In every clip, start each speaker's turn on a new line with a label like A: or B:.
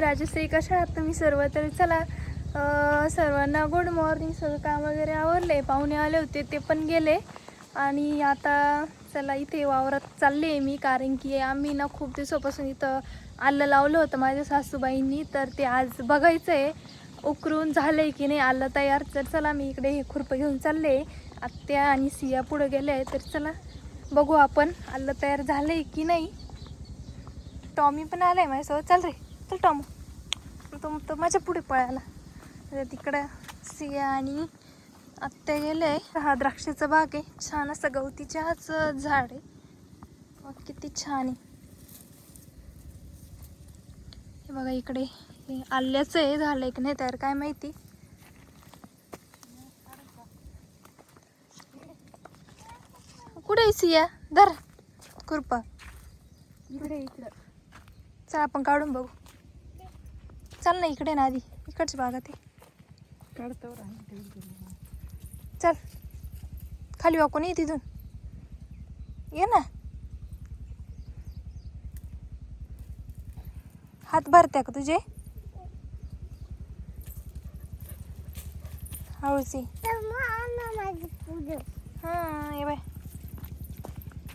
A: राजश्री, कशा आहात तुम्ही सर्व? तर चला सर्वांना गुड मॉर्निंग. सगळं काम वगैरे आवरले, पाहुणे आले होते ते पण गेले आणि आता चला इथे वावरात चालले आहे मी, कारण की आम्ही ना खूप दिवसापासून इथं आलं लावलं होतं माझ्या सासूबाईंनी, तर ते आज बघायचं आहे उकरून झालं आहे की नाही आलं तयार. तर चला मी इकडे हे खुरपं घेऊन चालले. आत्या आणि सिया पुढे गेले आहे, तर चला बघू आपण आलं तयार झालं आहे की नाही. टॉमी पण आलाय माझ्यासोबत. चल रे चल टॉमू, तो माझ्या पुढे पळाला. तर तिकडं सिया आणि आत्या गेले. हा द्राक्षाचा बाग आहे, छान असं गवती चहाचं झाड आहे. मग किती छान आहे हे बघा. इकडे हे आल्याचं आहे, झालंय की नाही तयार काय माहिती. कुठे आहे सिया? धर खुरपा इकडे. इकडं चल आपण काढून बघू. चल ना इकडे ना, आधी इकडच्या भागात आहे.
B: काढतो
A: चल खाली वाकून ये, तिथून ये ना. हात भरत्या का तुझे? हळूची. हां ये बाय,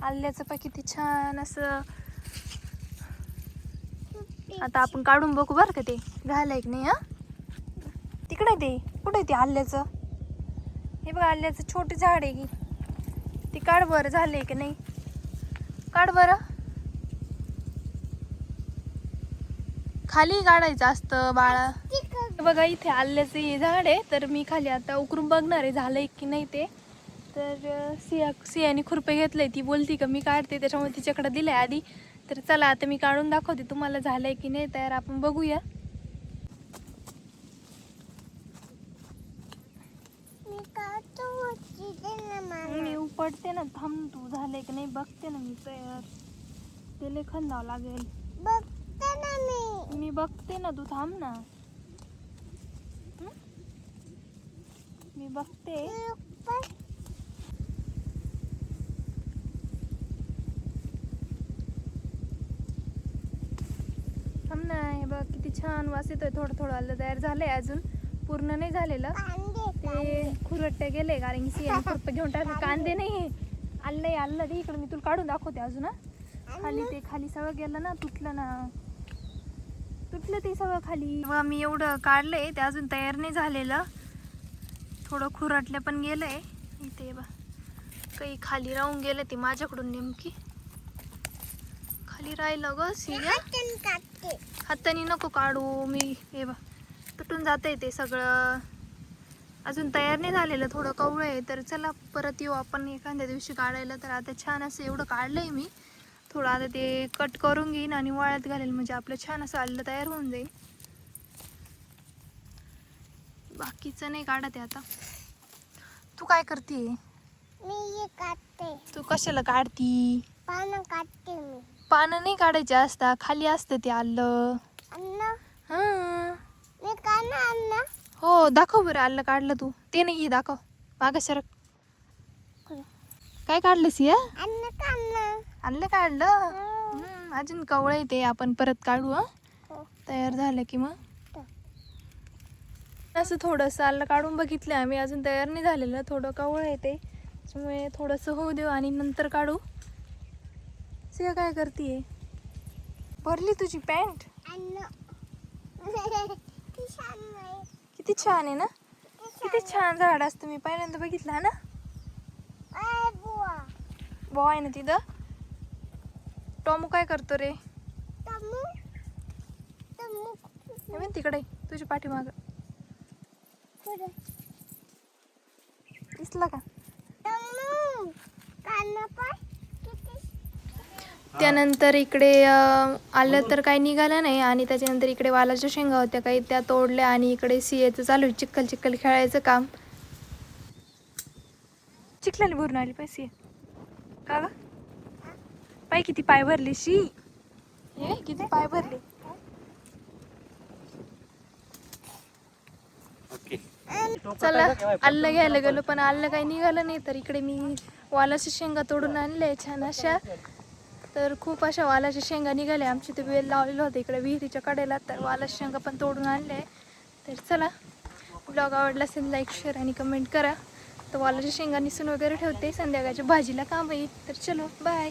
A: आल्याचं पण किती छान असं. आता आपण काढून बघू बरं का ते झालंय की नाही. हा तिकडे ते कुठे ते आल्याचं, हे बघा आल्याचं छोटे झाड आहे की. ते काढ बरं झालंय की नाही, काढ बरं. खाली काढायचं असतं बाळा. बघा इथे आल्याचं हे झाड आहे, तर मी खाली आता उकरून बघणार आहे झालंय की नाही ते. तर सियाने खुरपे घेतलंय, ती बोलती का मी काढते, त्याच्यामुळे तिच्याकडे दिलंय आधी. तर चला आता मी काढून दाखवते तुम्हाला झालंय की नाही तयार, आपण बघूया. मी उपडते ना, थांब तू. झालंय की नाही बघते ना मी तयार. ते लेखन द्यावं लागेल. मी बघते ना, तू थांब ना. मी बघते. थांब ना. हे बघ किती छान वास येतोय. थोडं थोडं आलं तयार झालंय, अजून पूर्ण नाही झालेलं. ते खुरट्टे गेले कारण की सियाने खुरपं घेऊन टाकले. कांदे नाही, आलं आलं दे इकडं, मी तुला काढून दाखवते अजून. खाली ते खाली सगळं गेलं ना, तुटलं ना, तुटलं ते सगळं खाली. मी एवढं काढलंय, ते अजून तयार नाही झालेलं. थोडं खुरटलं पण गेलंय. इथे बा काही खाली राहून गेलं, ते माझ्याकडून नेमकी खाली राहिलं ग सिया. हाताने नको काढू मी. हे बा तुटून जातंय ते सगळं, अजून तयार नाही झालेलं, थोडं कवळं आहे. तर चला परत येऊ आपण एखाद्या दिवशी काढायला. तर आता छान असं एवढं काढलंय मी. थोडं आता ते कट करून घेईन आणि वाळत घालेल, म्हणजे आपलं छान असं आलं तयार होऊन जाईल. बाकीचं नाही काढत आहे आता. तू काय करते?
C: मी काढते.
A: तू कशाला काढती?
C: पानं काढते मी.
A: पानं नाही काढायचे असता, खाली असतं ते आलं.
C: अन्न
A: हां
C: मी काढणार अन्न.
A: हो दाखव बरं आलं काढलं तू. ते नाही, हे दाखव मागं सरक. काय काढलंस या?
C: अन्न काढणं.
A: आलं काढलं. अजून कवळं आहे ते, आपण परत काढू. तयार झालं की मग असं थोडंसं आलं काढून बघितलं आम्ही, अजून तयार नाही झालेलं. थोडं कवळं आहे ते, त्याच्यामुळे थोडंसं होऊ देऊ आणि नंतर काढू. सिया काय करतीये? भरली तुझी पॅन्ट?
C: अन्न
A: किती छान आहे ना, किती छान झाड असतं. मी पहिल्यांदा बघितलं ना. बुवा आहे ना तिथं. टॉमू काय करतो रे? तिकडे तुझ्या पाठीमाग दिसलं का? त्यानंतर इकडे आलं तर काही निघालं नाही, आणि त्याच्यानंतर इकडे वालाच्या शेंगा होत्या काही, त्या तोडल्या. आणि इकडे सियाचं चालू आहे चिखल चिखल खेळायचं काम. चिखलाने भरून आली पैसे का ग? पाय किती पाय भरले शी, हे किती पाय भरले. चला आलं घ्यायला गेलो, पण आलं काही निघालं नाही. तर इकडे मी वालाच्या शेंगा तोडून आणले छान अशा. तर खूप अशा वालाच्या शेंगा निघाल्या. आमची ते वेल लावलेलं होतं इकडे विहिरीच्या कडेला, तर वालाच्या शेंगा पण तोडून आणल्या आहे. तर चला, ब्लॉग आवडला असेल लाईक शेअर आणि कमेंट करा. तर वालाच्या शेंगा निसून वगैरे ठेवते, संध्याकाळच्या भाजीला काम येईल. तर चलो बाय.